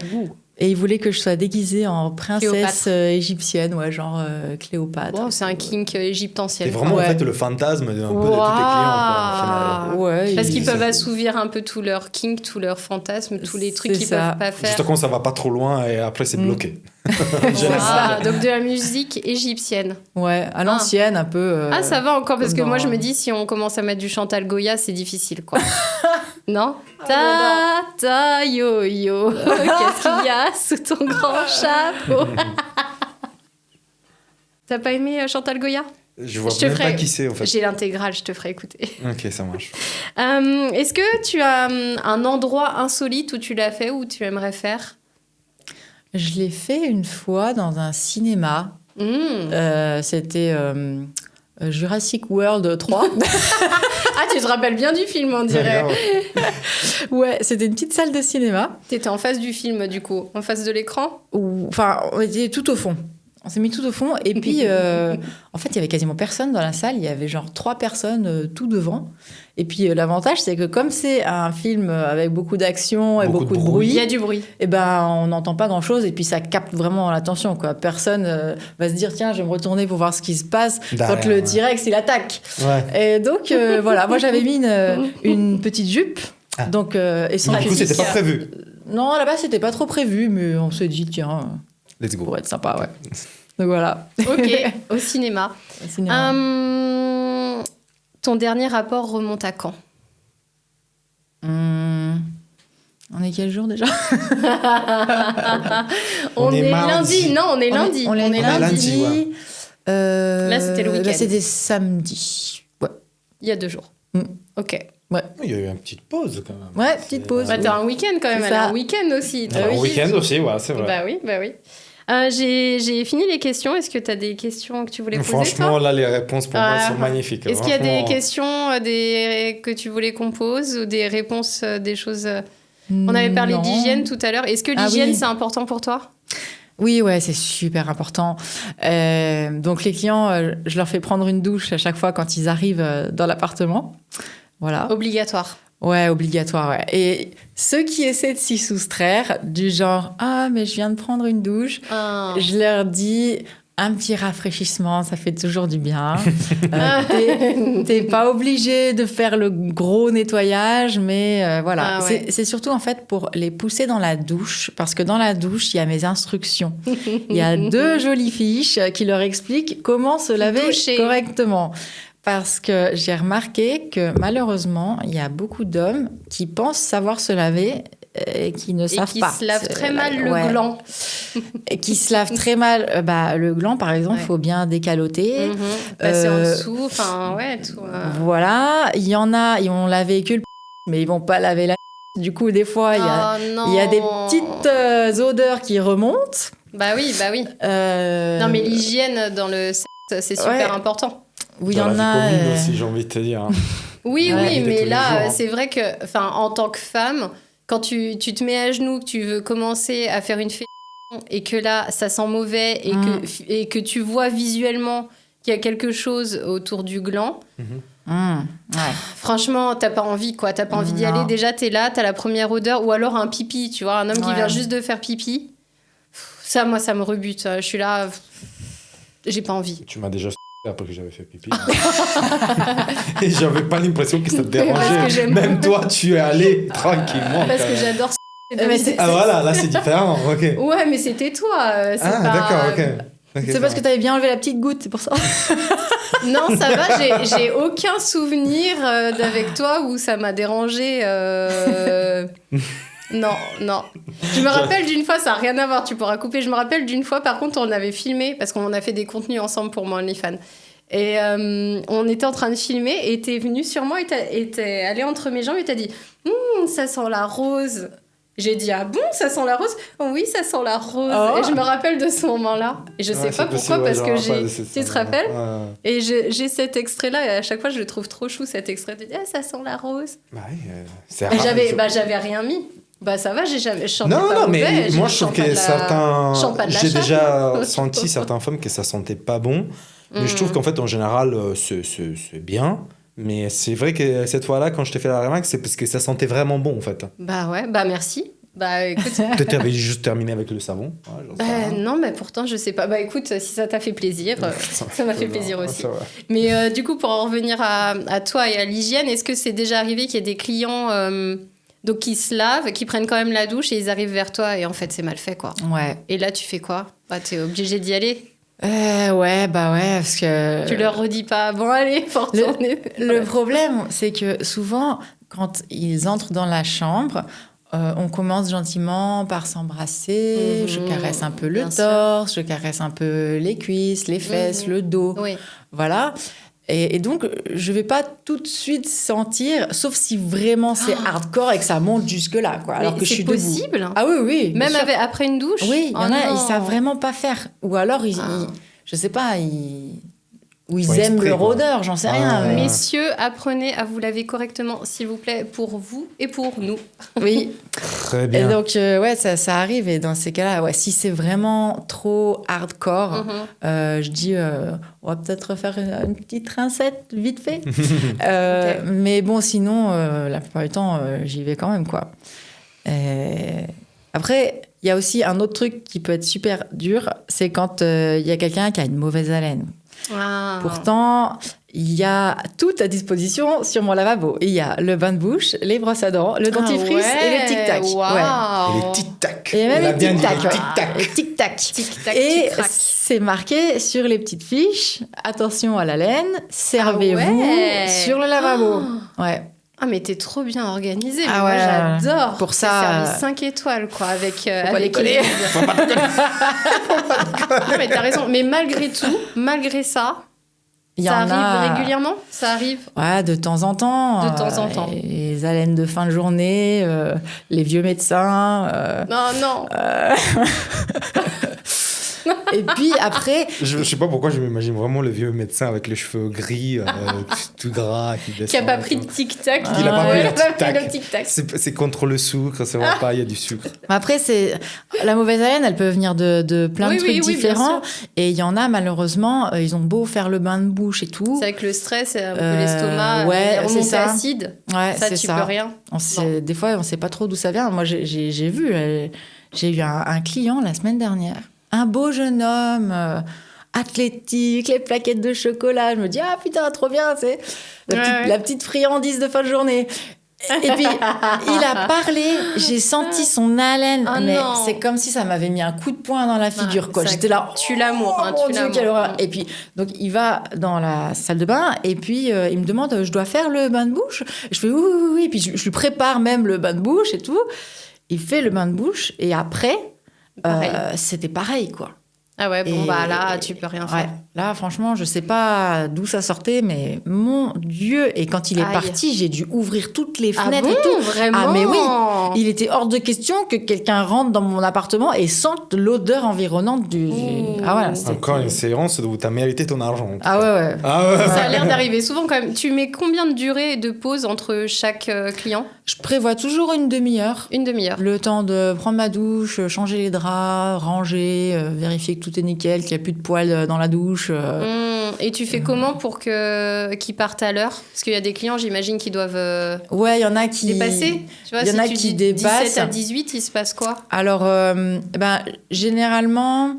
Et il voulait que je sois déguisée en princesse Cléopâtre. Égyptienne, ouais, genre Cléopâtre. Wow, c'est un kink égyptantien. C'est vraiment Ouais. en fait le fantasme un peu de tous tes clients, quoi, au final. Ouais, Parce il- qu'ils peuvent ça- assouvir un peu tous leurs kinks, tous leurs fantasmes, tous les trucs C'est qu'ils ça. peuvent pas faire. Juste quand ça va pas trop loin et après c'est bloqué. Ah, donc de la musique égyptienne. Ouais, à l'ancienne, un peu. Ah, ça va encore, parce que comme moi dans- je me dis, si on commence à mettre du Chantal Goya, c'est difficile, quoi. Non? Ah, Ta, yo, yo. Qu'est-ce qu'il y a sous ton grand chapeau? T'as pas aimé Chantal Goya? Je vois Je te même ferai- pas qui c'est en fait. J'ai l'intégrale, je te ferai écouter. Ok, ça marche. Est-ce que tu as un endroit insolite où tu l'as fait, où tu aimerais faire? Je l'ai fait une fois dans un cinéma. C'était Jurassic World 3. Ah, tu te rappelles bien du film, on dirait. Ouais, c'était une petite salle de cinéma. T'étais en face du film, du coup, en face de l'écran? Enfin, on était tout au fond. On s'est mis tout au fond. Et puis, en fait, il y avait quasiment personne dans la salle. Il y avait genre 3 personnes tout devant. Et puis, l'avantage, c'est que comme c'est un film avec beaucoup d'action et beaucoup de Il bruit, y a du bruit. eh ben, on n'entend pas grand-chose. Et puis, ça capte vraiment l'attention, quoi. Personne va se dire, tiens, je vais me retourner pour voir ce qui se passe Derrière, quand le ouais. T-Rex, il attaque. Ouais. Et donc, voilà. Moi, j'avais mis une petite jupe. Ah. Donc, et sans Du coup, cuisse. c'était pas prévu. Non, là-bas, c'était pas trop prévu, mais on s'est dit, tiens, Let's go. pour être sympa, ouais. Donc voilà. Ok, au cinéma. Cinéma. Ton dernier rapport remonte à quand? On est quel jour déjà? On est est mardi. lundi. Non, on est lundi. On est lundi, lundi. ouais. Là, c'était le week-end. Là, c'était samedi. Ouais. Il y a 2 jours. Ok. Il y a eu une petite pause quand même. Ouais, petite pause. Bah, t'as un week-end quand même. C'est Elle a ça. un week-end aussi. Alors, au week-end aussi, ouais, c'est vrai. Bah oui. J'ai fini les questions. Est-ce que tu as des questions que tu voulais poser, Franchement, toi là, les réponses pour moi sont magnifiques. Est-ce qu'il y a des Franchement, questions que tu voulais qu'on pose ou des réponses, des choses On avait parlé Non. d'hygiène tout à l'heure. Est-ce que Ah l'hygiène, oui. c'est important pour toi? Oui, ouais, c'est super important. Donc les clients, je leur fais prendre une douche à chaque fois quand ils arrivent dans l'appartement. Voilà. Obligatoire. Ouais, obligatoire, ouais. Et ceux qui essaient de s'y soustraire, du genre « Ah, mais je viens de prendre une douche je leur dis « Un petit rafraîchissement, ça fait toujours du bien. T'es pas obligé de faire le gros nettoyage, mais voilà. Ah ouais. C'est surtout, en fait, pour les pousser dans la douche, parce que dans la douche, il y a mes instructions. Il y a 2 jolies fiches qui leur expliquent comment se laver Doucher. correctement. Parce que j'ai remarqué que malheureusement, il y a beaucoup d'hommes qui pensent savoir se laver et qui ne savent qui pas. se lavent très mal le Ouais. gland. Et qui se lavent très mal. Le gland, par exemple, il faut bien décaloter. Passer en dessous, enfin, ouais, tout. Voilà. Il y en a, ils vont laver que le mais ils vont pas laver la Du coup, des fois, il y a des petites odeurs qui remontent. Bah oui. Non, mais l'hygiène dans le sexe, c'est super important. Oui, il y dans en la a. vie commune aussi, j'ai envie de te dire. Oui, Ouais, oui, de tous mais les là, jours, hein. c'est vrai que, enfin, en tant que femme, quand tu te mets à genoux, que tu veux commencer à faire une fellation et que là, ça sent mauvais et que tu vois visuellement qu'il y a quelque chose autour du gland, Ouais. franchement, t'as pas envie, quoi. T'as pas envie d'y Non. aller. Déjà, t'es là, t'as la première odeur, ou alors un pipi, tu vois, un homme qui Ouais. vient juste de faire pipi. Ça, moi, ça me rebute. Je suis là, j'ai pas envie. Tu m'as déjà après que j'avais fait pipi. Et j'avais pas l'impression que ça te Parce que dérangeait. j'aime Même toi, tu es allé tranquillement. Parce quand que même. j'adore Mais c'est Ah voilà, là c'est différent, ok. Ouais, mais c'était toi. C'est Ah pas... d'accord, ok. Ok, c'est ça parce va. que t'avais bien enlevé la petite goutte, c'est pour ça. Non, ça va, j'ai aucun souvenir d'avec toi où ça m'a dérangé. Non. Je me rappelle d'une fois, ça n'a rien à voir, tu pourras couper. Je me rappelle d'une fois, par contre, on avait filmé, parce qu'on a fait des contenus ensemble pour mon OnlyFans. Et on était en train de filmer, et t'es venu sur moi, et t'es allé entre mes jambes, et t'as dit « ça sent la rose ». J'ai dit « Ah bon, ça sent la rose ?» « Oui, ça sent la rose. Oh. Et je me rappelle de ce moment-là. Et je sais Ouais, pas c'est pourquoi, possible, parce ouais, que je me rappelle de j'ai... cette Tu te scène, rappelles ouais. Et j'ai cet extrait-là, et à chaque fois, je le trouve trop chou, cet extrait. Tu dis, ça sent la rose. Bah oui, c'est Et rare. j'avais rien mis. Bah ça va, je chantais Non, pas non, mauvais, mais moi je trouve que certains. chante pas de la J'ai chatte. déjà senti certaines femmes que ça sentait pas bon. Mais je trouve qu'en fait, en général, c'est bien. Mais c'est vrai que cette fois-là, quand je t'ai fait la remarque, c'est parce que ça sentait vraiment bon en fait. Bah ouais, bah merci. Bah écoute. Peut-être que t'avais juste terminé avec le savon. Ouais, j'en sais rien. Non, mais pourtant, je sais pas. Bah écoute, si ça t'a fait plaisir, ça m'a fait plaisir aussi. Ça va. Mais du coup, pour en revenir à toi et à l'hygiène, est-ce que c'est déjà arrivé qu'il y ait des clients donc qui se lavent, qui prennent quand même la douche et ils arrivent vers toi et en fait, c'est mal fait quoi. Ouais. Et là, tu fais quoi? Bah t'es obligé d'y aller. Ouais, parce que... Tu leur redis pas, bon allez, faut retourner. Le problème, c'est que souvent, quand ils entrent dans la chambre, on commence gentiment par s'embrasser, je caresse un peu le bien sûr. torse, je caresse un peu les cuisses, les fesses, le dos, Oui. voilà. Et donc, je vais pas tout de suite sentir, sauf si vraiment c'est hardcore et que ça monte jusque-là, quoi. Alors Mais que je c'est suis debout. possible. Ah oui, oui. bien Même sûr. après une douche. Oui, il y en Oh a, non. ils savent vraiment pas faire. Ou alors, je sais pas, ou ils Ouais, aiment exprès, leur quoi. odeur, j'en sais rien. Ah. mais- Messieurs, apprenez à vous laver correctement, s'il vous plaît, pour vous et pour nous. Oui. Très Et bien. donc, ouais, ça arrive. Et dans ces cas-là, ouais, si c'est vraiment trop hardcore, je dis, on va peut-être refaire une petite rincette vite fait. Ok. Mais bon, sinon, la plupart du temps, j'y vais quand même, quoi. Après, il y a aussi un autre truc qui peut être super dur, c'est quand il y a quelqu'un qui a une mauvaise haleine. Ah. Pourtant, il y a tout à disposition sur mon lavabo. Il y a le bain de bouche, les brosses à dents, le dentifrice et les tic-tac. Ouais. Wow. Et les tic-tac. Et même Elle a les bien dit tic-tac. les tic-tac. Les tic-tac. Tic-tac, Et tic-tac. c'est marqué sur les petites fiches, attention à la laine, servez-vous Ah ouais. sur le lavabo. Ouais. Ah, mais t'es trop bien organisée. Ah Moi, ouais, j'adore. pour C'est ça, service 5 étoiles, quoi, avec pas avec déconner. Non, mais t'as raison. Mais malgré tout, malgré ça, Il y ça en arrive a... régulièrement. Ça arrive. Ouais, de temps en temps. De temps en temps. Les haleines de fin de journée, les vieux médecins. Non. Et puis après, Je sais pas pourquoi je m'imagine vraiment le vieux médecin avec les cheveux gris, tout gras, qui descend. Qui a pas pris le tic-tac. Il a pas pris le tic-tac. le tic-tac. C'est contre le sucre, c'est vraiment pas, il y a du sucre. après c'est la mauvaise haleine, elle peut venir de plein Oui, de trucs oui, bien différents. Et il y en a malheureusement, ils ont beau faire le bain de bouche et tout. C'est avec le stress, un peu l'estomac, ouais, remonter c'est ça. acide. Ouais, Ça, c'est tu ça. peux rien. Des fois, on sait pas trop d'où ça vient. Moi, j'ai vu, j'ai eu un client la semaine dernière. Un beau jeune homme, athlétique, les plaquettes de chocolat. Je me dis, ah putain, trop bien, c'est la petite friandise de fin de journée. Et puis, il a parlé, j'ai senti son haleine. Oh mais non. c'est comme si ça m'avait mis un coup de poing dans la figure. Quoi. ça J'étais là, tue l'amour, hein, mon tue Dieu, l'amour. quelle horreur. Et puis, donc, il va dans la salle de bain et puis il me demande, je dois faire le bain de bouche? Je fais oui. Et puis, je lui prépare même le bain de bouche et tout. Il fait le bain de bouche et après, Pareil. c'était pareil, quoi. Ah ouais, bon, Et- bah là, tu peux rien faire. Ouais. Là, franchement, je sais pas d'où ça sortait, mais mon Dieu. Et quand il est Aïe. parti, j'ai dû ouvrir toutes les Ah fenêtres bon, et tout. vraiment? Ah, mais oui. Il était hors de question que quelqu'un rentre dans mon appartement et sente l'odeur environnante du. Ouh. Ah ouais, c'était- Encore une séance où tu as mérité ton argent. Ah ouais. Ah ouais. Ça a l'air d'arriver souvent quand même. Tu mets combien de durée de pause entre chaque client? Je prévois toujours une demi-heure. Une demi-heure. Le temps de prendre ma douche, changer les draps, ranger, vérifier que tout est nickel, qu'il n'y a plus de poils dans la douche. Et tu fais comment pour qu'ils partent à l'heure? Parce qu'il y a des clients, j'imagine, qui doivent Ouais, il y en a qui. dépasser. Tu vois, il y en si a tu qui dis dépassent. 17 à 18, il se passe quoi? Alors, généralement,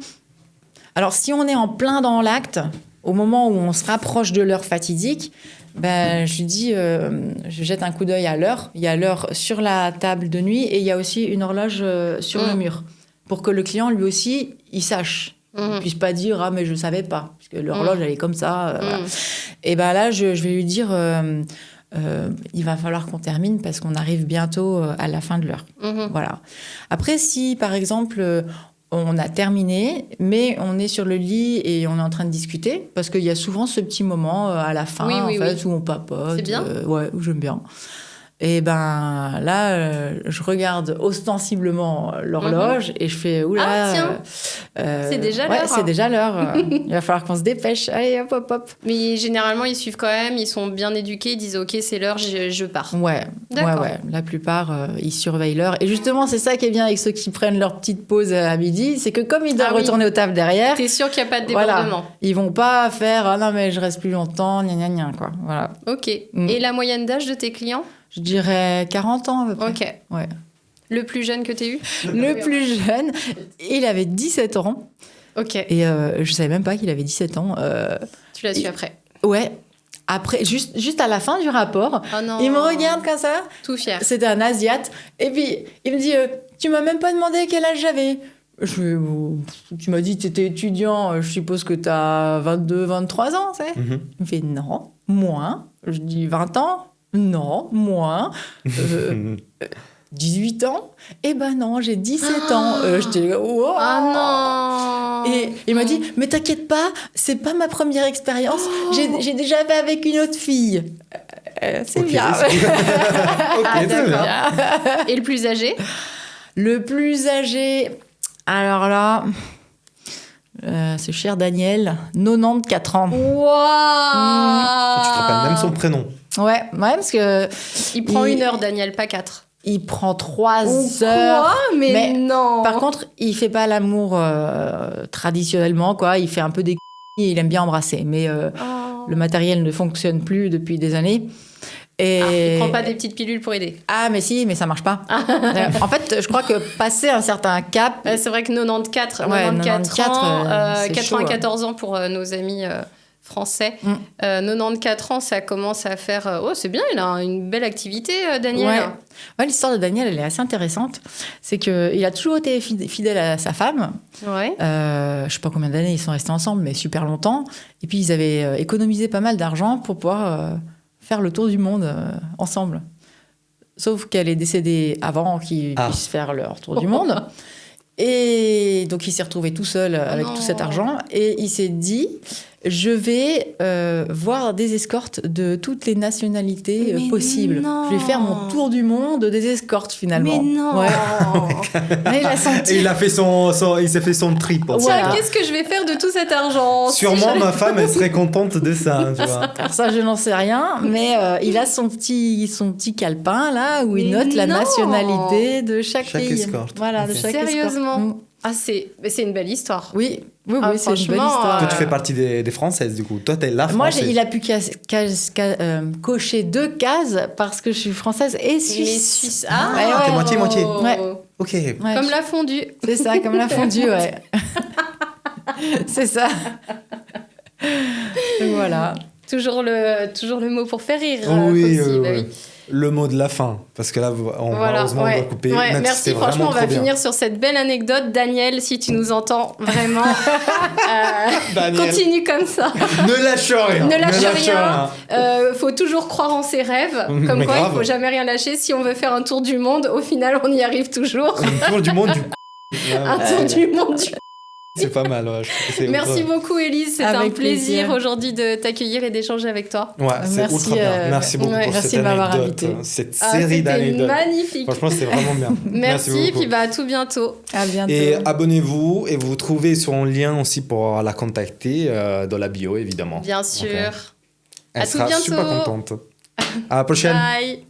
alors si on est en plein dans l'acte, au moment où on se rapproche de l'heure fatidique, je lui dis, je jette un coup d'œil à l'heure. Il y a l'heure sur la table de nuit et il y a aussi une horloge sur le mur pour que le client, lui aussi, il sache. Il ne puisse pas dire, ah, mais je ne savais pas, parce que l'horloge, elle est comme ça. Voilà. Et là, je vais lui dire, il va falloir qu'on termine parce qu'on arrive bientôt à la fin de l'heure. Voilà. Après, si, par exemple, on a terminé, mais on est sur le lit et on est en train de discuter, parce qu'il y a souvent ce petit moment à la fin, Oui, où on papote. C'est bien. Ouais, j'aime bien. Et là, je regarde ostensiblement l'horloge et je fais oula. Ah, tiens. C'est déjà ouais, l'heure. c'est déjà l'heure. Il va falloir qu'on se dépêche. Allez, hop. Mais généralement, ils suivent quand même, ils sont bien éduqués, ils disent ok, c'est l'heure, je pars. Ouais. D'accord. La plupart, ils surveillent l'heure. Et justement, c'est ça qui est bien avec ceux qui prennent leur petite pause à midi, c'est que comme ils doivent oui. retourner aux tables derrière, T'es sûr qu'il n'y a pas de voilà, débordement? ils vont pas faire ah non mais je reste plus longtemps, gna quoi. Voilà. Ok. Mm. Et la moyenne d'âge de tes clients? Je dirais 40 ans à peu près. Ok. Ouais. Le plus jeune que t'aies eu? Le plus jeune, il avait 17 ans. Ok. Et je savais même pas qu'il avait 17 ans. Tu l'as su après. Ouais. Après, juste à la fin du rapport, Oh non. il me regarde comme ça. Tout fier. C'était un Asiate. Et puis, il me dit tu m'as même pas demandé quel âge j'avais. Je fais tu m'as dit que tu étais étudiant, je suppose que tu as 22, 23 ans, tu sais. Il me fait non, moins. Je dis 20 ans. Non, moins. 18 ans. Eh ben non, j'ai 17 ans. J'étais wow. Ah non. Et il m'a dit, mais t'inquiète pas, c'est pas ma première expérience. J'ai déjà fait avec une autre fille. C'est Ok, bien. Ok, très bien. D'accord. Et le plus âgé? Le plus âgé, alors là, ce cher Daniel, 94 ans. Waouh. Tu te rappelles même son prénom. Ouais, parce que Il prend Il- 1 heure, Daniel, pas 4. il prend 3 heures. Quoi? Mais non. Par contre, il fait pas l'amour traditionnellement, quoi. Il fait un peu des et il aime bien embrasser, mais Oh. le matériel ne fonctionne plus depuis des années. Et... Il prend pas des petites pilules pour aider. Ah, mais si, mais ça marche pas. En fait, je crois que passer un certain cap, C'est vrai que 94, Ouais, 94 ans, 94, c'est chaud, 94 ans pour nos amis français. 94 ans, ça commence à faire... Oh, c'est bien, il a une belle activité, Daniel. Ouais, l'histoire de Daniel, elle est assez intéressante. C'est qu'il a toujours été fidèle à sa femme. Ouais. Je sais pas combien d'années ils sont restés ensemble, mais super longtemps. Et puis, ils avaient économisé pas mal d'argent pour pouvoir faire le tour du monde ensemble. Sauf qu'elle est décédée avant qu'ils puissent faire leur tour du monde. Et donc, il s'est retrouvé tout seul avec tout cet argent. Et il s'est dit, je vais voir des escortes de toutes les nationalités possibles. Non. Je vais faire mon tour du monde des escortes, finalement. Mais non. Ouais. Mais il a senti. Et il s'est fait son trip. Ouais. Tiens, qu'est-ce que je vais faire de tout cet argent? Sûrement, ma femme, elle serait contente de ça, tu vois. Alors ça, je n'en sais rien, mais il a son petit calepin, là, où il Mais note la non. nationalité de chaque pays. escorte. Voilà, de Ok. chaque Sérieusement? escorte. Ah, c'est une belle histoire. Oui, c'est une belle franchement, histoire. Toi, tu fais partie des Françaises, du coup. Toi, t'es la Moi, Française. il a pu cocher 2 cases parce que je suis française et Les suisse. Suisses. Ouais, ouais. T'es moitié-moitié. Ouais. Ok. Ouais, Comme la fondue. C'est ça, comme la fondue, ouais. C'est ça. Donc, voilà. Toujours le mot pour faire rire. Oui, Fauci, bah oui. Le mot de la fin. Parce que là, malheureusement, on doit couper. Ouais, même si merci, c'était franchement, vraiment on va trop bien. finir sur cette belle anecdote. Daniel, si tu nous entends, vraiment, Daniel. continue comme ça. Ne lâche rien. Ne lâche rien. Faut toujours croire en ses rêves. Comme Mais quoi, grave. il faut jamais rien lâcher. Si on veut faire un tour du monde, au final, on y arrive toujours. Un tour du monde du Un tour du monde du C'est pas mal, ouais. Je trouve que c'est Merci ultra- beaucoup, Élise. C'était un Avec plaisir plaisir. aujourd'hui de t'accueillir et d'échanger avec toi. Ouais, c'est Merci, ultra bien. Merci beaucoup ouais, pour merci cette de m'avoir anecdote. invité. Cette Ah, série c'était d'anecdotes. magnifique. Franchement, c'est vraiment bien. Merci, beaucoup. puis bah, à tout bientôt. À bientôt. Et abonnez-vous et vous trouvez son lien aussi pour la contacter dans la bio, évidemment. Bien sûr. Elle À tout sera bientôt. super contente. À la prochaine. Bye.